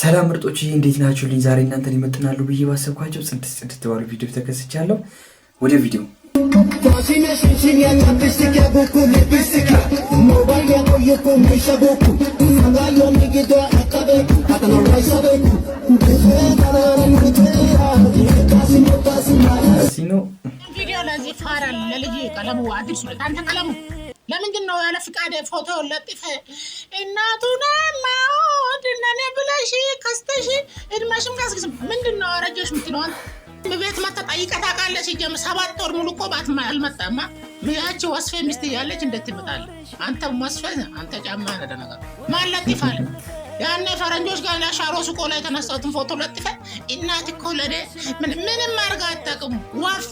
ሰላም ምርጦች እንዴት ናችሁልኝ? ዛሬ እናንተን ይመጥናሉ ብዬ ባሰብኳቸው ጽድት ባሉ ቪዲዮ ተከስቻለሁ። ወደ ቪዲዮ ለምንድን ነው ያለ ፍቃድ ፎቶ ለጥፈ እናቱና ማውድ ነነ ብለሽ ከስተሽ እድማሽም ካስግስ ምንድነው አረጀሽ ምትለዋን በቤት መጣ ጠይቀህ ታውቃለሽ? ጀም 7 ወር ሙሉ ቆባት አልመጣማ ያቺ ወስፌ ሚስት ያለች እንዴት ትመጣለህ? አንተ ወስፌ አንተ ጫማ ነደነጋ ማን ለጥፋለ? ያኔ ፈረንጆች ጋር ሻሮ ሱቆ ላይ ተነሳቱን ፎቶ ለጥፈ እናት እኮ ለደ ምንም አርጋ አታውቅም ወፍ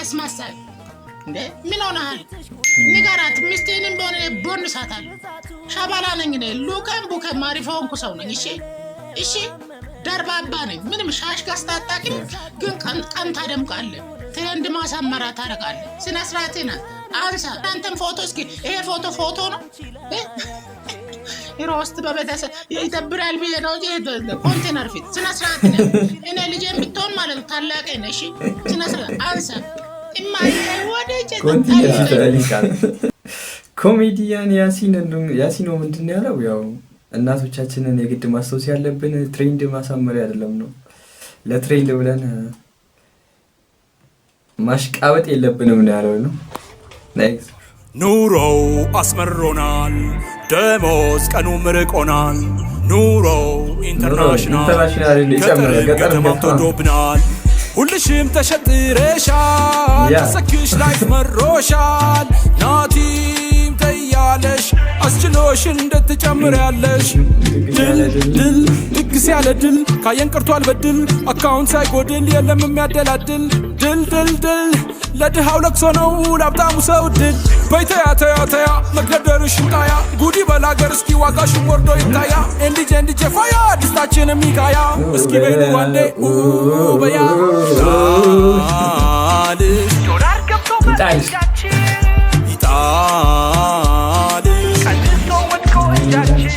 አስመሳይ እንዴ ምን ሆነሃል? ንገራት ሚስቴንም ቦን ሳታል ሻባላ ነኝ እኔ ሉቀን ቡከ ማሪፋውን ኩሰው ነኝ። እሺ ደርባባ ነኝ። ምንም ሻሽ ጋስታጣቂ ግን ቀን ታደምቃለህ። ትሬንድ ማሳመራ ታረጋለህ። ስነ ስርዓትና አንሳ አንተም ፎቶ እስኪ ይሄ ፎቶ ነው ይሮስት በበደሰ ይደብራል ብዬ ነው እንጂ ኮንቴነር ፊት ስነ ስርዓት ነው። እኔ ልጄን ብትሆን ማለት ታላቀ ነሽ። ስነ ስርዓት አንሳ ኮሜዲያን ያሲኖ ምንድን ያለው ያው እናቶቻችንን የግድ ማስታወስ ያለብን ትሬንድ ማሳመሪያ አይደለም ነው። ለትሬንድ ብለን ማሽቃበጥ የለብንም ነው ያለው ነው። ኑሮው አስመሮናል፣ ደሞዝ ቀኑ ምርቆናል። ኑሮው ኢንተርናሽናል ከተማም ተወዶብናል። ሁልሽም ተሸጥረሻል፣ ተሰክሽ ላይ መሮሻል። ናቲም ተያለሽ አስችሎሽ እንድትጨምር ያለሽ ድል ድግስ ያለ ድል ካየን ቀርቷል በድል አካውንት ሳይጎድል የለም የሚያደላድል ድል ለድሃው ለቅሶ ነው ለሀብታሙ ሰው ድል። በይተያ መግደርሽ እንጣያ ጉዲ በላገር እስኪ ዋጋሽም ወርዶ ይታያ። እንዲጄ ፋያ ድስታችንም ይካያ እስኪ በይኑ ዋንዴ በያ ይጣልሽ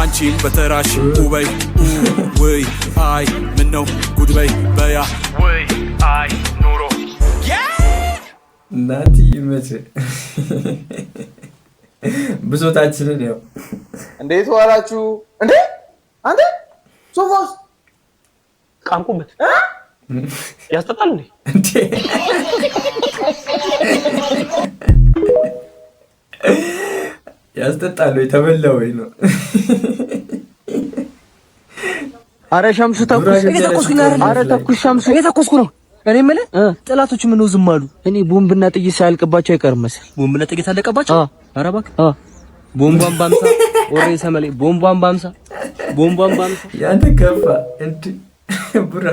አንቺም በተራሽ ውበይ ወይ አይ ምነው ጉድበይ በያ ወይ አይ ኑሮ እናቲ ይመች ብዙታችንን ያው እንዴት ዋላችሁ? እንዴ አንተ ሶፋስ ቃንቁበት ያስጠጣል እንዴ? ያስጠጣል ወይ ተበላው ወይ ነው? አረ ሸምሱ ተኩስ አረ ተኩስ ሸምሱ የተኮስኩ ነው። እኔ የምልህ ጠላቶቹ ምን ነው ዝም አሉ? እኔ ቦምብና ጥይት ሳያልቅባቸው አይቀርም መሰል። ቦምብና ጥይት አለቀባቸው? አረ እባክህ ቦምቧን ባምሳ ወሬ ሰመሌ ቦምቧን ባምሳ ያንተ ከፋ እንዴ ቡራ